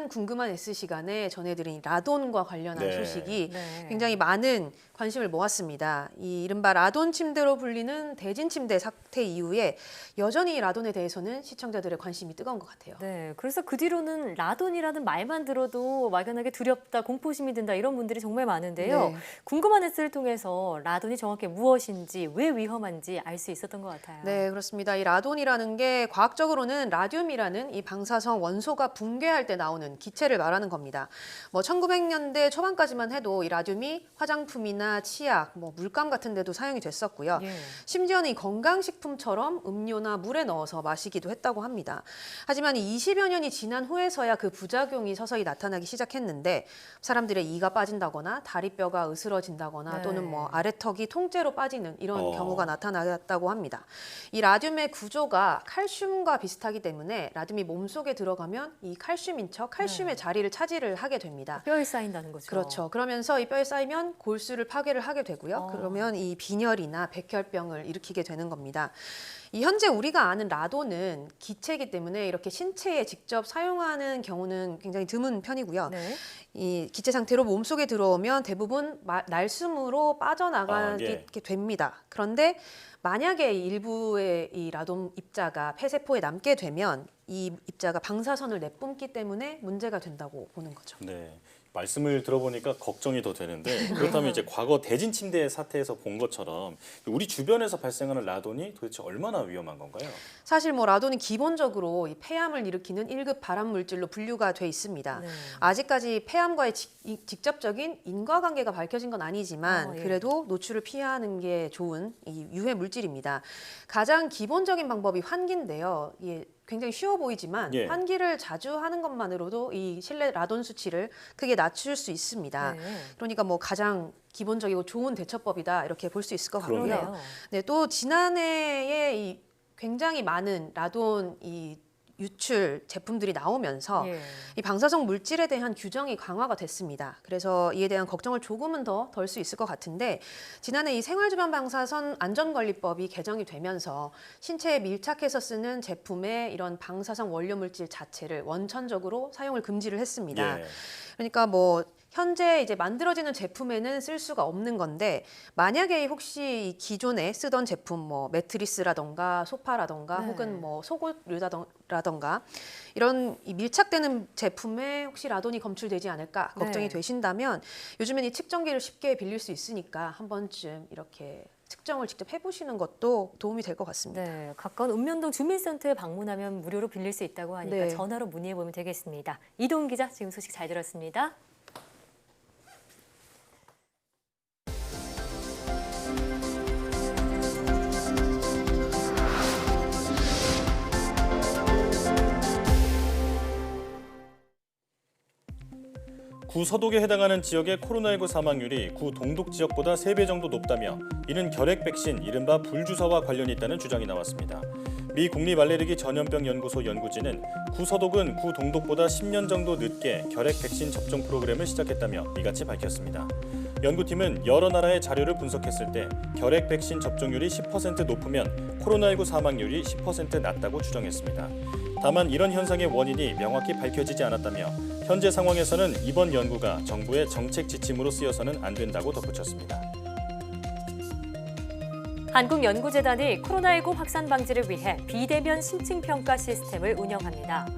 Speaker 11: 궁금한 S 시간에 전해드린 라돈과 관련한
Speaker 2: 네.
Speaker 11: 소식이
Speaker 1: 네.
Speaker 11: 굉장히 많은 관심을 모았습니다. 이 이른바 라돈 침대로 불리는 대진 침대 사태 이후에 여전히 라돈에 대해서는 시청자들의 관심이 뜨거운 것 같아요.
Speaker 1: 네, 그래서 그 뒤로는 라돈이라는 말만 들어도 막연하게 두렵다, 공포심이 든다 이런 분들이 정말 많은데요.
Speaker 11: 네.
Speaker 1: 궁금한 S를 통해서 라돈이 정확히 무엇인지, 왜 위험한지 알 수 있었던 것 같아요.
Speaker 11: 네, 그렇습니다. 이 라돈이라는 게 과학적으로는 라듐이라는 이 방사성 원소가 붕괴할 때 나오는 기체를 말하는 겁니다. 뭐 1900년대 초반까지만 해도 이 라듐이 화장품이나 치약, 뭐 물감 같은 데도 사용이 됐었고요.
Speaker 1: 예.
Speaker 11: 심지어는 이 건강식품처럼 음료나 물에 넣어서 마시기도 했다고 합니다. 하지만 이 20여 년이 지난 후에서야 그 부작용이 서서히 나타나기 시작했는데 사람들의 이가 빠진다거나 다리뼈가 으스러진다거나
Speaker 1: 네.
Speaker 11: 또는 뭐 아래턱이 통째로 빠지는 이런
Speaker 2: 어.
Speaker 11: 경우가 나타났다고 합니다. 이 라듐의 구조가 칼슘과 비슷하기 때문에 라듐이 몸속에 들어가면 이 칼슘인 척 칼슘의 자리를 차지를 하게 됩니다.
Speaker 1: 뼈에 쌓인다는 거죠.
Speaker 11: 그렇죠. 그러면서 이 뼈에 쌓이면 골수를 파괴를 하게 되고요. 그러면 이 빈혈이나 백혈병을 일으키게 되는 겁니다. 이 현재 우리가 아는 라돈은 기체이기 때문에 이렇게 신체에 직접 사용하는 경우는 굉장히 드문 편이고요.
Speaker 1: 네.
Speaker 11: 이 기체 상태로 몸속에 들어오면 대부분 날숨으로 빠져나가게 됩니다. 그런데 만약에 일부의 이 라돈 입자가 폐세포에 남게 되면 이 입자가 방사선을 내뿜기 때문에 문제가 된다고 보는 거죠.
Speaker 2: 네. 말씀을 들어보니까 걱정이 더 되는데 그렇다면 이제 과거 대진 침대 사태에서 본 것처럼 우리 주변에서 발생하는 라돈이 도대체 얼마나 위험한 건가요?
Speaker 11: 사실 뭐 라돈이 기본적으로 이 폐암을 일으키는 1급 발암 물질로 분류가 돼 있습니다.
Speaker 1: 네.
Speaker 11: 아직까지 폐암과의 직접적인 인과관계가 밝혀진 건 아니지만
Speaker 1: 예.
Speaker 11: 그래도 노출을 피하는 게 좋은 이 유해 물질입니다. 가장 기본적인 방법이 환기인데요. 굉장히 쉬워 보이지만
Speaker 2: 예.
Speaker 11: 환기를 자주 하는 것만으로도 이 실내 라돈 수치를 크게 낮출 수 있습니다.
Speaker 1: 네.
Speaker 11: 그러니까 뭐 가장 기본적이고 좋은 대처법이다 이렇게 볼 수 있을 것 같고요.
Speaker 1: 그러네요.
Speaker 11: 네, 또 지난해에 이 굉장히 많은 라돈 이 유출 제품들이 나오면서
Speaker 1: 예.
Speaker 11: 이 방사성 물질에 대한 규정이 강화가 됐습니다. 그래서 이에 대한 걱정을 조금은 더 덜 수 있을 것 같은데 지난해 이 생활주변 방사선 안전관리법이 개정이 되면서 신체에 밀착해서 쓰는 제품의 이런 방사성 원료 물질 자체를 원천적으로 사용을 금지를 했습니다.
Speaker 2: 예.
Speaker 11: 그러니까 뭐 현재 이제 만들어지는 제품에는 쓸 수가 없는 건데 만약에 혹시 이 기존에 쓰던 제품 뭐 매트리스라던가 소파라던가
Speaker 1: 네.
Speaker 11: 혹은 뭐 속옷류라던가 이런 이 밀착되는 제품에 혹시 라돈이 검출되지 않을까 걱정이
Speaker 1: 네.
Speaker 11: 되신다면 요즘엔 이 측정기를 쉽게 빌릴 수 있으니까 한 번쯤 이렇게 측정을 직접 해보시는 것도 도움이 될 것 같습니다.
Speaker 1: 네, 가까운 읍면동 주민센터에 방문하면 무료로 빌릴 수 있다고 하니까
Speaker 11: 네.
Speaker 1: 전화로 문의해보면 되겠습니다. 이동 기자, 지금 소식 잘 들었습니다.
Speaker 2: 구 서독에 해당하는 지역의 코로나19 사망률이 구 동독 지역보다 3배 정도 높다며 이는 결핵 백신, 이른바 불주사와 관련이 있다는 주장이 나왔습니다. 미 국립알레르기 전염병 연구소 연구진은 구 서독은 구 동독보다 10년 정도 늦게 결핵 백신 접종 프로그램을 시작했다며 이같이 밝혔습니다. 연구팀은 여러 나라의 자료를 분석했을 때 결핵 백신 접종률이 10% 높으면 코로나19 사망률이 10% 낮다고 추정했습니다. 다만 이런 현상의 원인이 명확히 밝혀지지 않았다며 현재 상황에서는 이번 연구가 정부의 정책 지침으로 쓰여서는 안 된다고 덧붙였습니다.
Speaker 1: 한국연구재단이 코로나19 확산 방지를 위해 비대면 심층평가 시스템을 운영합니다.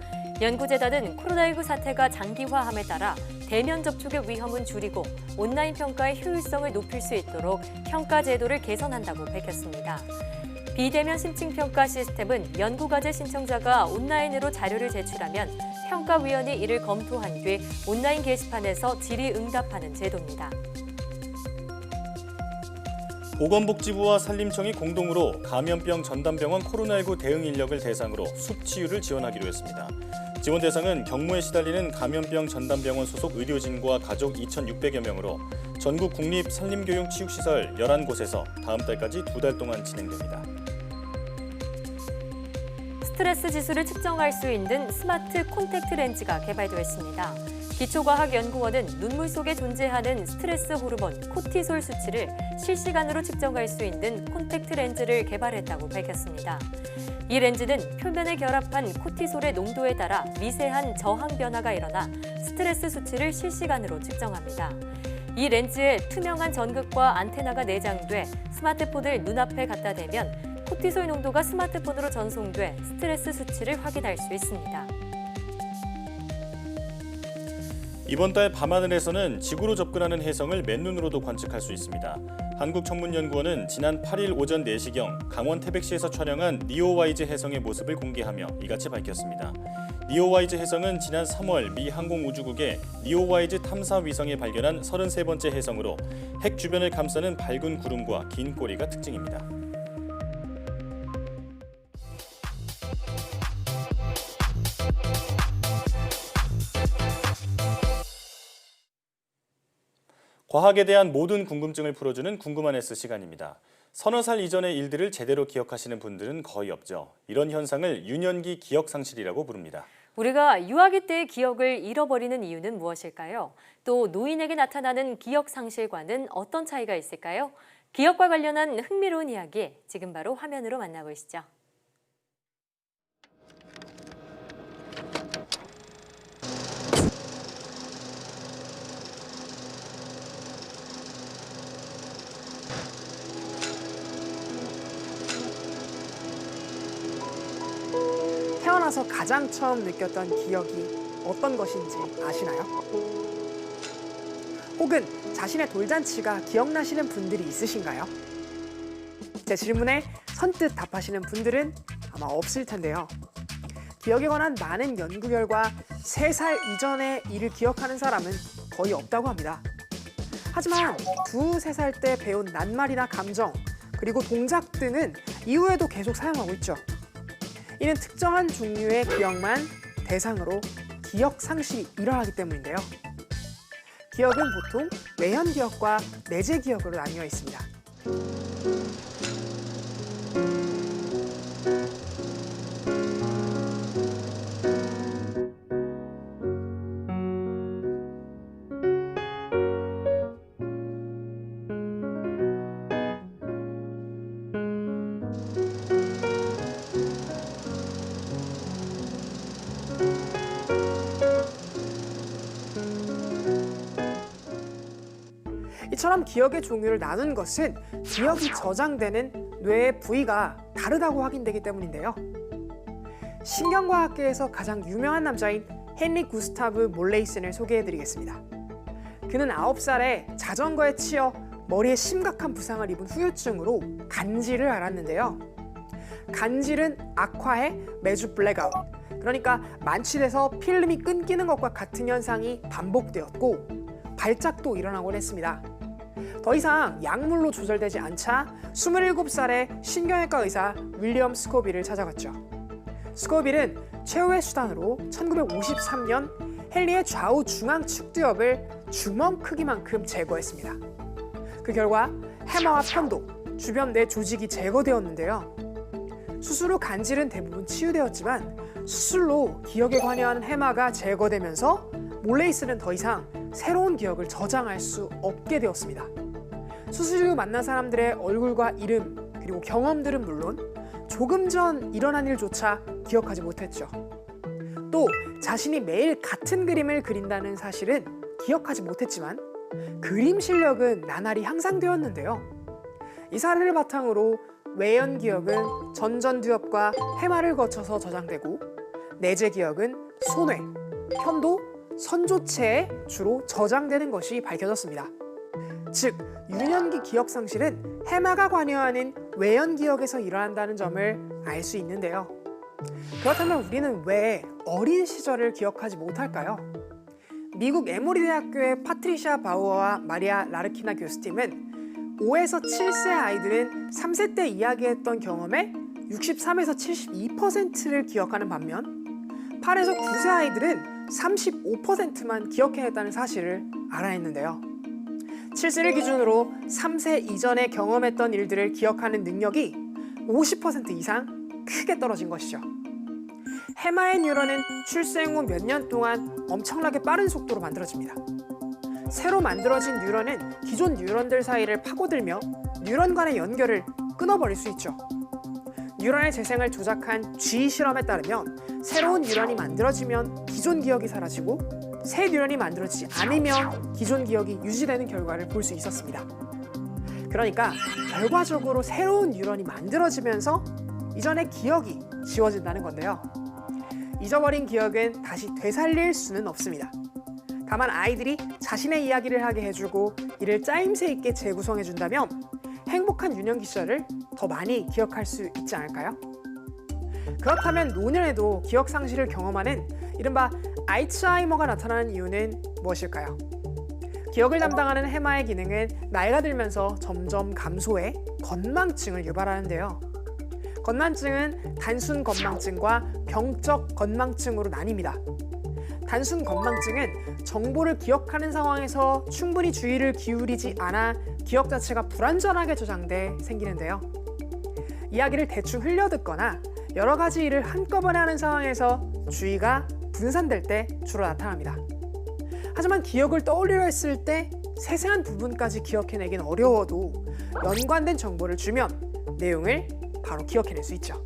Speaker 1: 연구재단은 코로나19 사태가 장기화함에 따라 대면 접촉의 위험은 줄이고 온라인 평가의 효율성을 높일 수 있도록 평가 제도를 개선한다고 밝혔습니다. 비대면 심층평가 시스템은 연구과제 신청자가 온라인으로 자료를 제출하면 평가위원이 이를 검토한 뒤 온라인 게시판에서 질의응답하는 제도입니다.
Speaker 2: 보건복지부와 산림청이 공동으로 감염병 전담병원 코로나19 대응 인력을 대상으로 숲치유를 지원하기로 했습니다. 지원 대상은 경무에 시달리는 감염병 전담병원 소속 의료진과 가족 2,600여 명으로 전국 국립 산림교육치유시설 11곳에서 다음 달까지 2달 동안 진행됩니다.
Speaker 1: 스트레스 지수를 측정할 수 있는 스마트 콘택트 렌즈가 개발되었습니다. 기초과학연구원은 눈물 속에 존재하는 스트레스 호르몬 코티솔 수치를 실시간으로 측정할 수 있는 콘택트 렌즈를 개발했다고 밝혔습니다. 이 렌즈는 표면에 결합한 코티솔의 농도에 따라 미세한 저항 변화가 일어나 스트레스 수치를 실시간으로 측정합니다. 이 렌즈에 투명한 전극과 안테나가 내장돼 스마트폰을 눈앞에 갖다 대면 코티솔 농도가 스마트폰으로 전송돼 스트레스 수치를 확인할 수 있습니다.
Speaker 2: 이번 달 밤하늘에서는 지구로 접근하는 혜성을 맨눈으로도 관측할 수 있습니다. 한국천문연구원은 지난 8일 오전 4시경 강원 태백시에서 촬영한 니오와이즈 혜성의 모습을 공개하며 이같이 밝혔습니다. 니오와이즈 혜성은 지난 3월 미 항공우주국의 니오와이즈 탐사 위성에 발견한 33번째 혜성으로 핵 주변을 감싸는 밝은 구름과 긴 꼬리가 특징입니다. 과학에 대한 모든 궁금증을 풀어주는 궁금한 S 시간입니다. 서너 살 이전의 일들을 제대로 기억하시는 분들은 거의 없죠. 이런 현상을 유년기 기억상실이라고 부릅니다.
Speaker 1: 우리가 유아기 때의 기억을 잃어버리는 이유는 무엇일까요? 또 노인에게 나타나는 기억상실과는 어떤 차이가 있을까요? 기억과 관련한 흥미로운 이야기 지금 바로 화면으로 만나보시죠.
Speaker 12: 태어나서 가장 처음 느꼈던 기억이 어떤 것인지 아시나요? 혹은 자신의 돌잔치가 기억나시는 분들이 있으신가요? 제 질문에 선뜻 답하시는 분들은 아마 없을 텐데요. 기억에 관한 많은 연구 결과 3살 이전의 일을 기억하는 사람은 거의 없다고 합니다. 하지만 2, 3살 때 배운 낱말이나 감정, 그리고 동작 등은 이후에도 계속 사용하고 있죠. 이는 특정한 종류의 기억만 대상으로 기억 상실이 일어나기 때문인데요. 기억은 보통 외현 기억과 내재 기억으로 나뉘어 있습니다. 이처럼 기억의 종류를 나눈 것은 기억이 저장되는 뇌의 부위가 다르다고 확인되기 때문인데요. 신경과학계에서 가장 유명한 남자인 헨리 구스타브 몰레이슨을 소개해드리겠습니다. 그는 9살에 자전거에 치여 머리에 심각한 부상을 입은 후유증으로 간질을 앓았는데요. 간질은 악화해 매주 블랙아웃, 그러니까 만취돼서 필름이 끊기는 것과 같은 현상이 반복되었고 발작도 일어나곤 했습니다. 더 이상 약물로 조절되지 않자 27살의 신경외과 의사 윌리엄 스코빌을 찾아갔죠. 스코빌은 최후의 수단으로 1953년 헨리의 좌우 중앙 측두엽을 주먹 크기만큼 제거했습니다. 그 결과 해마와 편도, 주변 뇌 조직이 제거되었는데요. 수술 후 간질은 대부분 치유되었지만 수술로 기억에 관여하는 해마가 제거되면서 몰레이스는 더 이상 새로운 기억을 저장할 수 없게 되었습니다. 수술 후 만난 사람들의 얼굴과 이름 그리고 경험들은 물론 조금 전 일어난 일조차 기억하지 못했죠. 또 자신이 매일 같은 그림을 그린다는 사실은 기억하지 못했지만 그림 실력은 나날이 향상되었는데요. 이 사례를 바탕으로 외연 기억은 전전두엽과 해마를 거쳐서 저장되고 내재 기억은 손뇌, 편도, 선조체에 주로 저장되는 것이 밝혀졌습니다. 즉, 유년기 기억 상실은 해마가 관여하는 외연 기억에서 일어난다는 점을 알 수 있는데요. 그렇다면 우리는 왜 어린 시절을 기억하지 못할까요? 미국 에모리 대학교의 파트리샤 바우어와 마리아 라르키나 교수팀은 5에서 7세 아이들은 3세 때 이야기했던 경험의 63에서 72%를 기억하는 반면 8에서 9세 아이들은 35%만 기억해냈다는 사실을 알아냈는데요. 7세를 기준으로 3세 이전에 경험했던 일들을 기억하는 능력이 50% 이상 크게 떨어진 것이죠. 해마의 뉴런은 출생 후 몇 년 동안 엄청나게 빠른 속도로 만들어집니다. 새로 만들어진 뉴런은 기존 뉴런들 사이를 파고들며 뉴런 간의 연결을 끊어버릴 수 있죠. 뉴런의 재생을 조작한 G 실험에 따르면 새로운 뉴런이 만들어지면 기존 기억이 사라지고 새 뉴런이 만들어지지 않으면 기존 기억이 유지되는 결과를 볼 수 있었습니다. 그러니까 결과적으로 새로운 뉴런이 만들어지면서 이전의 기억이 지워진다는 건데요. 잊어버린 기억은 다시 되살릴 수는 없습니다. 다만 아이들이 자신의 이야기를 하게 해주고 이를 짜임새 있게 재구성해준다면 행복한 유년기 시절을 더 많이 기억할 수 있지 않을까요? 그렇다면 노년에도 기억 상실을 경험하는 이른바 알츠하이머가 나타나는 이유는 무엇일까요? 기억을 담당하는 해마의 기능은 나이가 들면서 점점 감소해 건망증을 유발하는데요. 건망증은 단순 건망증과 병적 건망증으로 나뉩니다. 단순 건망증은 정보를 기억하는 상황에서 충분히 주의를 기울이지 않아 기억 자체가 불완전하게 저장돼 생기는데요. 이야기를 대충 흘려듣거나 여러 가지 일을 한꺼번에 하는 상황에서 주의가 분산될 때 주로 나타납니다. 하지만 기억을 떠올리려 했을 때 세세한 부분까지 기억해내긴 어려워도 연관된 정보를 주면 내용을 바로 기억해낼 수 있죠.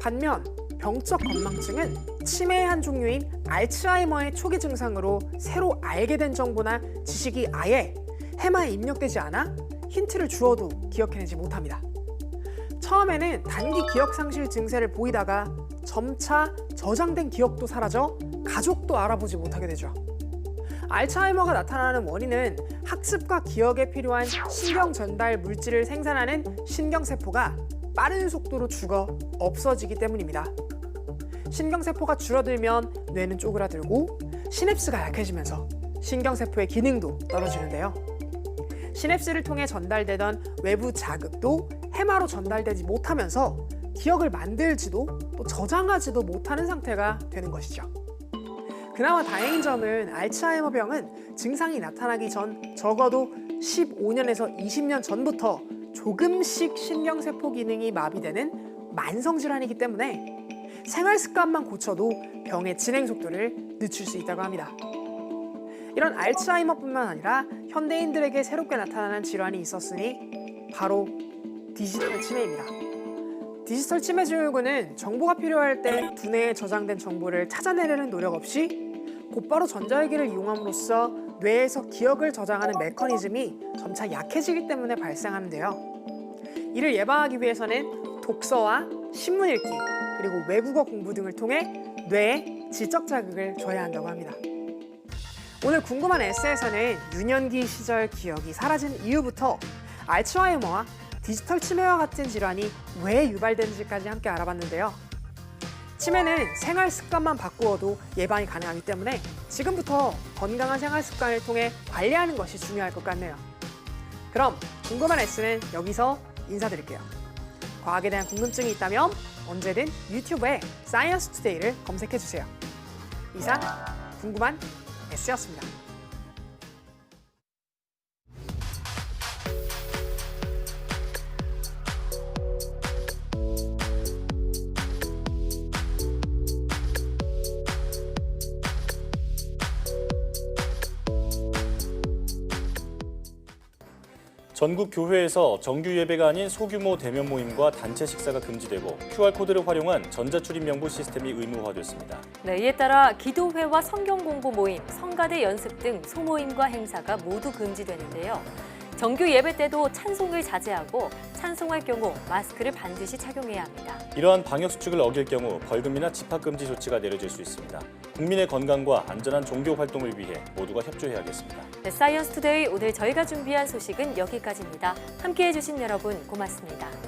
Speaker 12: 반면 병적 건망증은 치매의 한 종류인 알츠하이머의 초기 증상으로 새로 알게 된 정보나 지식이 아예 해마에 입력되지 않아 힌트를 주어도 기억해내지 못합니다. 처음에는 단기 기억 상실 증세를 보이다가 점차 저장된 기억도 사라져 가족도 알아보지 못하게 되죠. 알츠하이머가 나타나는 원인은 학습과 기억에 필요한 신경 전달 물질을 생산하는 신경세포가 빠른 속도로 죽어 없어지기 때문입니다. 신경세포가 줄어들면 뇌는 쪼그라들고 시냅스가 약해지면서 신경세포의 기능도 떨어지는데요. 시냅스를 통해 전달되던 외부 자극도 해마로 전달되지 못하면서 기억을 만들지도 또 저장하지도 못하는 상태가 되는 것이죠. 그나마 다행인 점은 알츠하이머병은 증상이 나타나기 전 적어도 15년에서 20년 전부터 조금씩 신경세포 기능이 마비되는 만성질환이기 때문에 생활 습관만 고쳐도 병의 진행 속도를 늦출 수 있다고 합니다. 이런 알츠하이머뿐만 아니라 현대인들에게 새롭게 나타나는 질환이 있었으니 바로 디지털 치매입니다. 디지털 치매 증후군은 정보가 필요할 때 두뇌에 저장된 정보를 찾아내려는 노력 없이 곧바로 전자기기를 이용함으로써 뇌에서 기억을 저장하는 메커니즘이 점차 약해지기 때문에 발생하는데요. 이를 예방하기 위해서는 독서와 신문 읽기, 그리고 외국어 공부 등을 통해 뇌에 지적 자극을 줘야 한다고 합니다. 오늘 궁금한 S에서는 유년기 시절 기억이 사라진 이유부터 알츠하이머와 디지털 치매와 같은 질환이 왜 유발되는지까지 함께 알아봤는데요. 치매는 생활 습관만 바꾸어도 예방이 가능하기 때문에 지금부터 건강한 생활 습관을 통해 관리하는 것이 중요할 것 같네요. 그럼 궁금한 S는 여기서 인사드릴게요. 과학에 대한 궁금증이 있다면 언제든 유튜브에 사이언스 투데이를 검색해주세요. 이상 궁금한 S였습니다.
Speaker 2: 전국 교회에서 정규 예배가 아닌 소규모 대면 모임과 단체 식사가 금지되고 QR코드를 활용한 전자출입 명부 시스템이 의무화됐습니다.
Speaker 1: 네, 이에 따라 기도회와 성경 공부 모임, 성가대 연습 등 소모임과 행사가 모두 금지되는데요. 정규 예배 때도 찬송을 자제하고 찬송할 경우 마스크를 반드시 착용해야 합니다.
Speaker 2: 이러한 방역 수칙을 어길 경우 벌금이나 집합금지 조치가 내려질 수 있습니다. 국민의 건강과 안전한 종교 활동을 위해 모두가 협조해야겠습니다.
Speaker 1: 네, 사이언스 투데이 오늘 저희가 준비한 소식은 여기까지입니다. 함께해 주신 여러분 고맙습니다.